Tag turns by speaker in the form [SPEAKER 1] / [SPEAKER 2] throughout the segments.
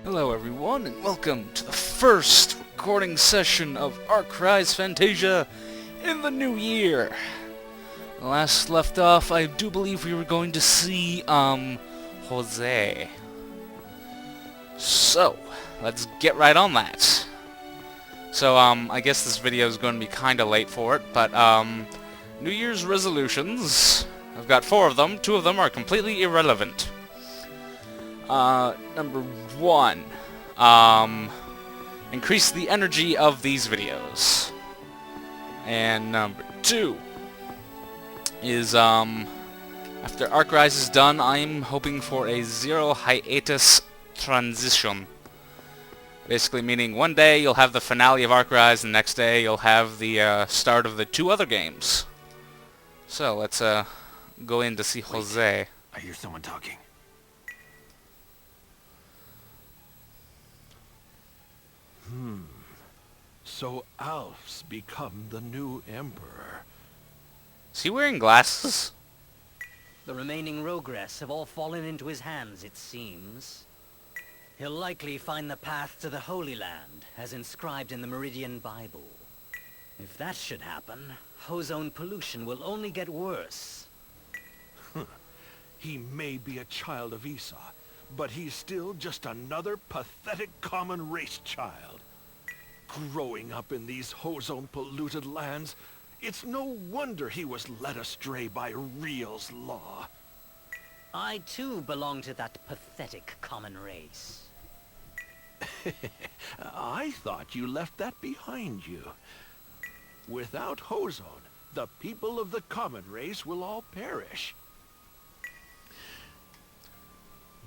[SPEAKER 1] Hello everyone, and welcome to the first recording session of Arc Rise Fantasia in the new year. Last left off, I do believe we were going to see, Jose. So, let's get right on that. So, I guess this video is going to be kinda late for it, but, New Year's resolutions. I've got 4 of them. 2 of them are completely irrelevant. Number 1, increase the energy of these videos. And number 2 is, after Arc Rise is done, I'm hoping for a 0 hiatus transition. Basically meaning one day you'll have the finale of Arc Rise, and the next day you'll have the, start of the 2 other games. So, let's, go in to see Jose.
[SPEAKER 2] I hear someone talking.
[SPEAKER 3] So Alf's become the new emperor.
[SPEAKER 1] Is he wearing glasses?
[SPEAKER 4] The remaining Rogress have all fallen into his hands, it seems. He'll likely find the path to the Holy Land, as inscribed in the Meridian Bible. If that should happen, hozone pollution will only get worse.
[SPEAKER 3] He may be a child of Esau, but he's still just another pathetic common race child. Growing up in these hozone-polluted lands, it's no wonder he was led astray by Real's law.
[SPEAKER 4] I too belong to that pathetic common race.
[SPEAKER 3] I thought you left that behind you. Without hozone, the people of the common race will all perish.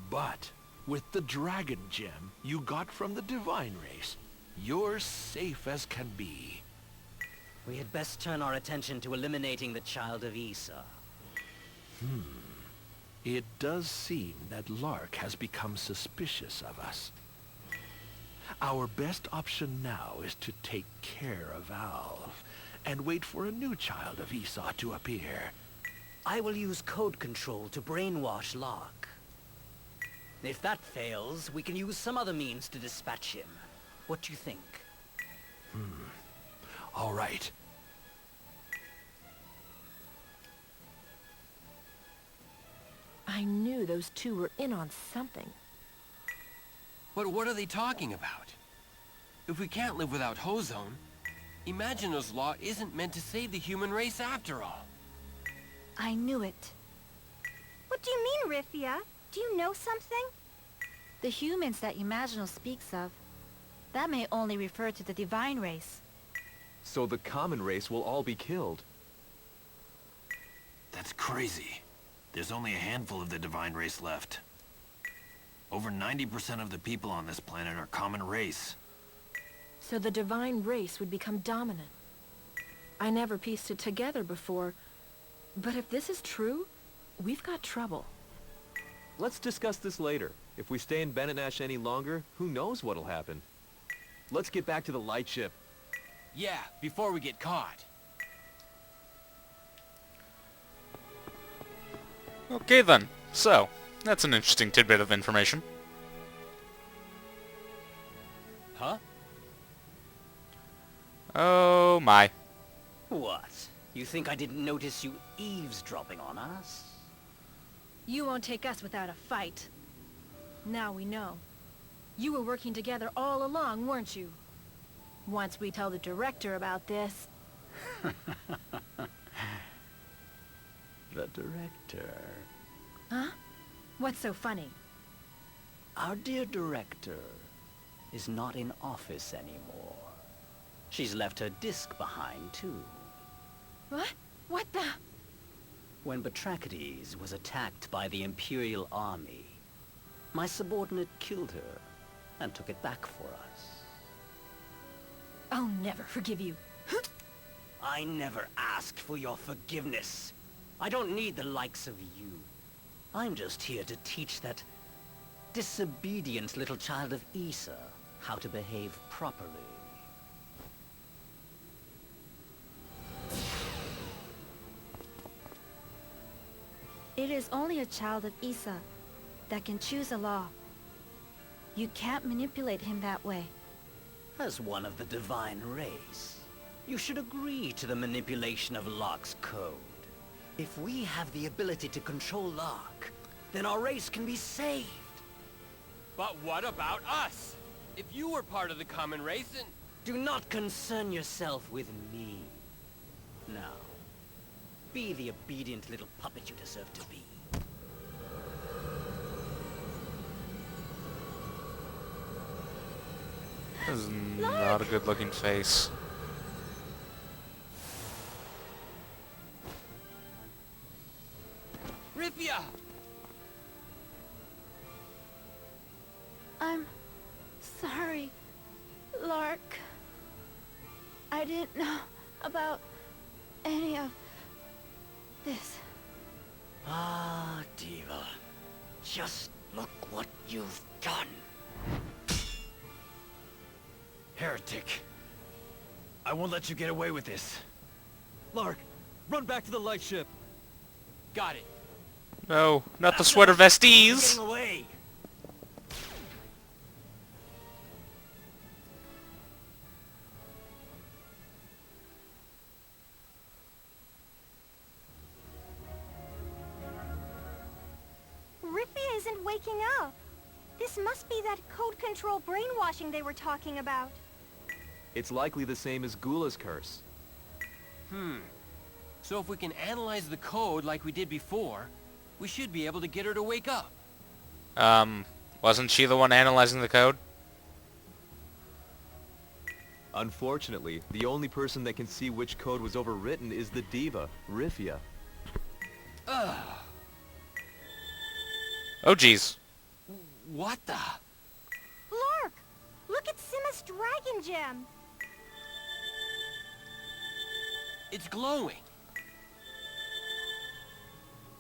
[SPEAKER 3] But with the dragon gem you got from the divine race, you're safe as can be.
[SPEAKER 4] We had best turn our attention to eliminating the child of Esau.
[SPEAKER 3] It does seem that Lark has become suspicious of us. Our best option now is to take care of Alf and wait for a new child of Esau to appear.
[SPEAKER 4] I will use code control to brainwash Lark. If that fails, we can use some other means to dispatch him. What do you think?
[SPEAKER 3] All right.
[SPEAKER 5] I knew those two were in on something.
[SPEAKER 2] But what are they talking about? If we can't live without hozone, Imagino's law isn't meant to save the human race after all.
[SPEAKER 5] I knew it.
[SPEAKER 6] What do you mean, Rifia? Do you know something?
[SPEAKER 5] The humans that Imagino speaks of, that may only refer to the divine race.
[SPEAKER 7] So the common race will all be killed.
[SPEAKER 2] That's crazy. There's only a handful of the divine race left. Over 90% of the people on this planet are common race.
[SPEAKER 5] So the divine race would become dominant. I never pieced it together before, but if this is true, we've got trouble.
[SPEAKER 7] Let's discuss this later. If we stay in Bennett any longer, who knows what'll happen. Let's get back to the lightship.
[SPEAKER 2] Yeah, before we get caught.
[SPEAKER 1] Okay then, so, that's an interesting tidbit of information.
[SPEAKER 4] Huh?
[SPEAKER 1] Oh my.
[SPEAKER 4] What? You think I didn't notice you eavesdropping on us?
[SPEAKER 5] You won't take us without a fight. Now we know. You were working together all along, weren't you? Once we tell the director about this...
[SPEAKER 4] The director.
[SPEAKER 5] Huh? What's so funny?
[SPEAKER 4] Our dear director is not in office anymore. She's left her disc behind, too.
[SPEAKER 5] What? What the...
[SPEAKER 4] When Batrachides was attacked by the Imperial Army, my subordinate killed her and took it back for us.
[SPEAKER 5] I'll never forgive you.
[SPEAKER 4] I never asked for your forgiveness. I don't need the likes of you. I'm just here to teach that disobedient little child of Esau how to behave properly.
[SPEAKER 6] It is only a child of Esau that can choose a law. You can't manipulate him that way.
[SPEAKER 4] As one of the divine race, you should agree to the manipulation of Locke's code. If we have the ability to control Locke, then our race can be saved.
[SPEAKER 2] But what about us? If you were part of the common race, then...
[SPEAKER 4] Do not concern yourself with me. Now, be the obedient little puppet you deserve to be.
[SPEAKER 1] This is not a good-looking face.
[SPEAKER 2] Rifia!
[SPEAKER 6] I'm sorry, Lark. I didn't know about any of this.
[SPEAKER 4] Ah, Diva. Just look what you've done.
[SPEAKER 7] Heretic. I won't let you get away with this. Lark, run back to the light ship.
[SPEAKER 2] Got it.
[SPEAKER 1] No, not the sweater vesties!
[SPEAKER 4] Getting away!
[SPEAKER 6] Rifia isn't waking up. This must be that code control brainwashing they were talking about.
[SPEAKER 7] It's likely the same as Gula's curse.
[SPEAKER 2] So if we can analyze the code like we did before, we should be able to get her to wake up.
[SPEAKER 1] Wasn't she the one analyzing the code?
[SPEAKER 7] Unfortunately, the only person that can see which code was overwritten is the diva, Rifia.
[SPEAKER 2] Ugh.
[SPEAKER 1] Oh, jeez.
[SPEAKER 2] What the?
[SPEAKER 6] Lark! Look at Simma's dragon gem!
[SPEAKER 2] It's glowing.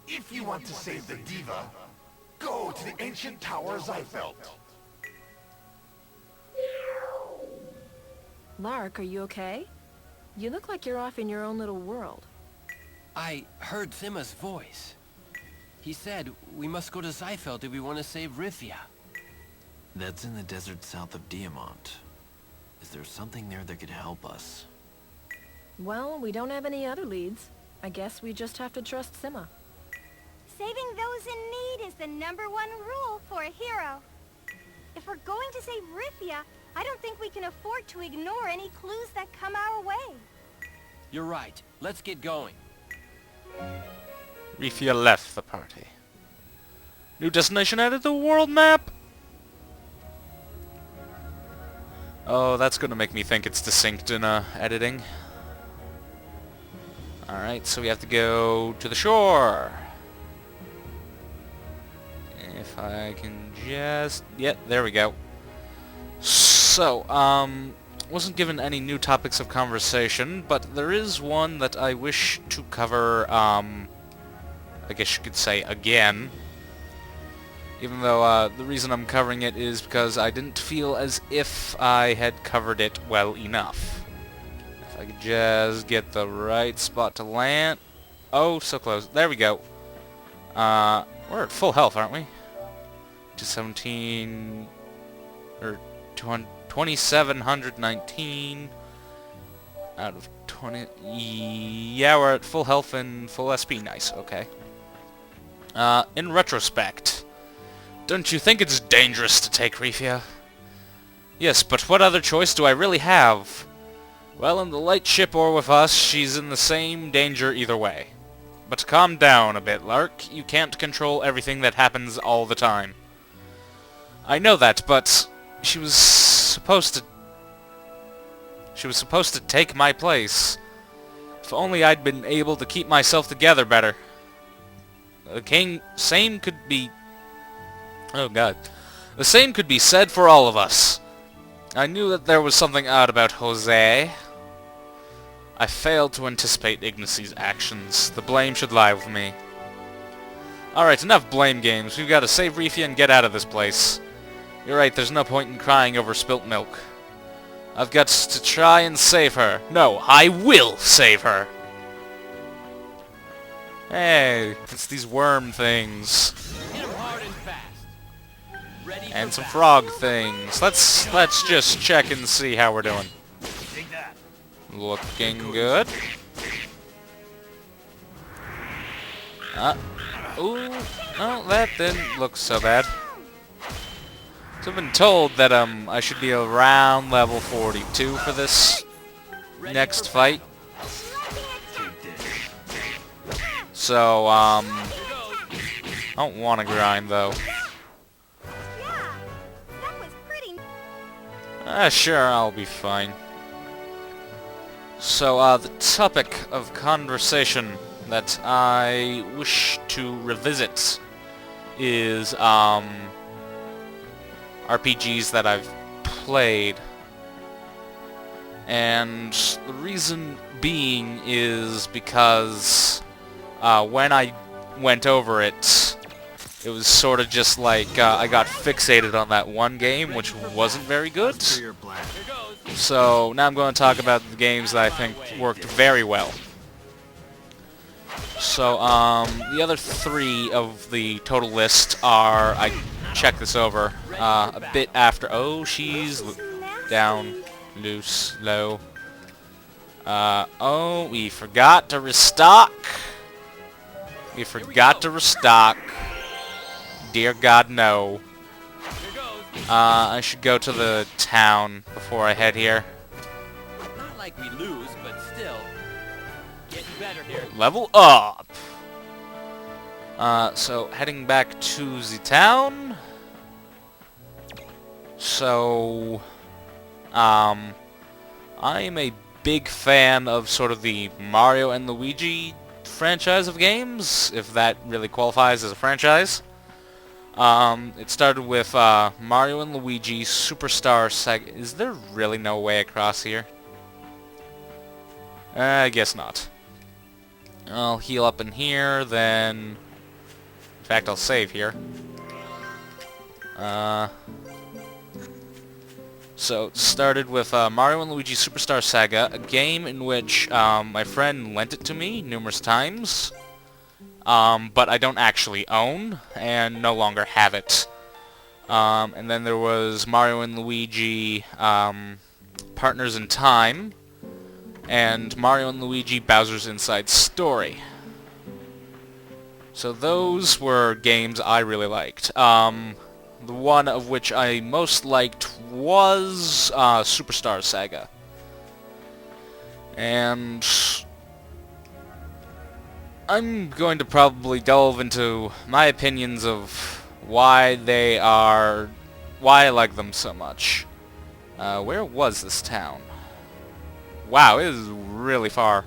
[SPEAKER 8] If you want to save the diva, go to the ancient tower Zyfelt.
[SPEAKER 5] Lark, are you okay? You look like you're off in your own little world.
[SPEAKER 2] I heard Simma's voice. He said we must go to Zyfelt if we want to save Rifia.
[SPEAKER 9] That's in the desert south of Diamant. Is there something there that could help us?
[SPEAKER 5] Well, we don't have any other leads. I guess we just have to trust Simma.
[SPEAKER 6] Saving those in need is the #1 rule for a hero. If we're going to save Rifia, I don't think we can afford to ignore any clues that come our way.
[SPEAKER 2] You're right. Let's get going.
[SPEAKER 1] Rifia left the party. New destination added to the world map! Oh, that's gonna make me think it's desynced in editing. Alright, so we have to go to the shore. If I can just... Yep, there we go. So, wasn't given any new topics of conversation, but there is one that I wish to cover, I guess you could say again. Even though the reason I'm covering it is because I didn't feel as if I had covered it well enough. If I could just get the right spot to land. Oh, so close. There we go. We're at full health, aren't we? 217... or 2719 out of 20. Yeah, we're at full health and full SP. Nice. Okay. In retrospect, don't you think it's dangerous to take Rifia? Yes, but what other choice do I really have? Well, in the light ship or with us, she's in the same danger either way. But calm down a bit, Lark. You can't control everything that happens all the time. I know that, but she was supposed to take my place. If only I'd been able to keep myself together better. Same could be... Oh god. The same could be said for all of us. I knew that there was something odd about Jose. I failed to anticipate Ignacy's actions. The blame should lie with me. Alright, enough blame games. We've got to save Rifia and get out of this place. You're right, there's no point in crying over spilt milk. I've got to try and save her. No, I will save her! Hey, it's these worm things.
[SPEAKER 2] Hit him hard and fast.
[SPEAKER 1] And some frog things. Let's just check and see how we're doing. Looking good. Ooh, no, that didn't look so bad. So I've been told that I should be around level 42 for this next fight. So I don't want to grind though. Sure, I'll be fine. So, the topic of conversation that I wish to revisit is, RPGs that I've played. And the reason being is because, when I went over it, it was sort of just like, I got fixated on that one game, which wasn't very good. So, now I'm going to talk about the games that I think worked very well. So, the other 3 of the total list are, I checked this over, a bit after, oh, she's down, loose, low. Oh, we forgot to restock. We forgot to restock. Dear God, no. I should go to the town before I head here.
[SPEAKER 2] Not like we lose, but still. Getting better here.
[SPEAKER 1] Level up! So, heading back to the town. So, I am a big fan of sort of the Mario and Luigi franchise of games, if that really qualifies as a franchise. It started with Mario and Luigi Superstar Saga. Is there really no way across here? I guess not. I'll heal up in here, then... In fact, I'll save here. So, it started with Mario and Luigi Superstar Saga, a game in which my friend lent it to me numerous times. But I don't actually own, and no longer have it. And then there was Mario and Luigi Partners in Time, and Mario and Luigi Bowser's Inside Story. So those were games I really liked. The one of which I most liked was Superstar Saga. And I'm going to probably delve into my opinions of why I like them so much. Where was this town? Wow, it is really far.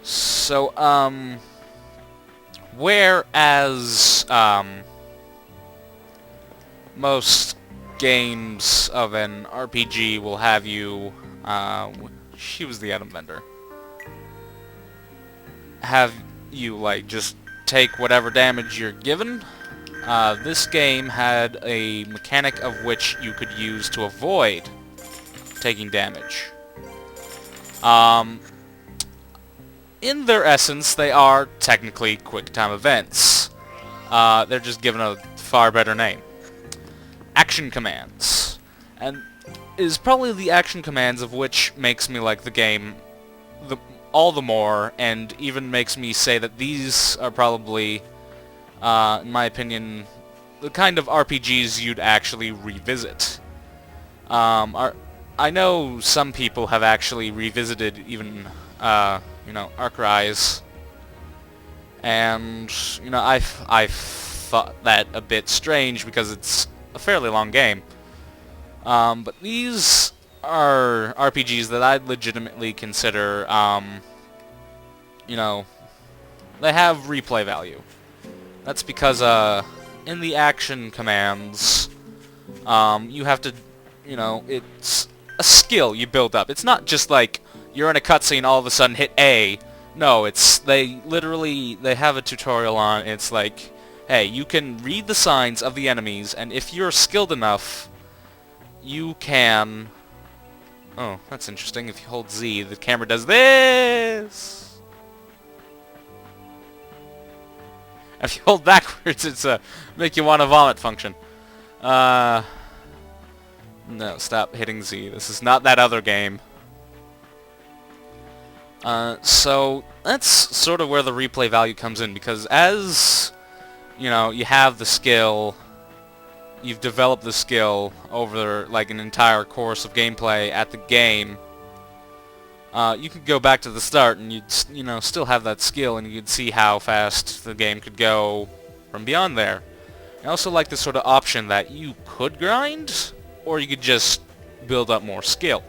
[SPEAKER 1] So, whereas, most games of an RPG will have you, she was the item vendor. Have you, like, just take whatever damage you're given. This game had a mechanic of which you could use to avoid taking damage. In their essence, they are technically quick-time events. They're just given a far better name. Action commands. And it is probably the action commands of which makes me like the game all the more, and even makes me say that these are probably, in my opinion, the kind of RPGs you'd actually revisit. I know some people have actually revisited even, Arc Rise, and, I've thought that a bit strange because it's a fairly long game. But these are RPGs that I'd legitimately consider, they have replay value. That's because, in the action commands, you have to, it's a skill you build up. It's not just like, you're in a cutscene, all of a sudden hit A. No, they have a tutorial on, it's like, hey, you can read the signs of the enemies, and if you're skilled enough, you can... Oh, that's interesting. If you hold Z, the camera does this! If you hold backwards, it's a make you want to vomit function. No, stop hitting Z. This is not that other game. So that's sort of where the replay value comes in, because as you know, you have the skill, you've developed the skill over like an entire course of gameplay at the game. You could go back to the start and you'd still have that skill, and you'd see how fast the game could go from beyond there. I also like this sort of option that you could grind, or you could just build up more skill.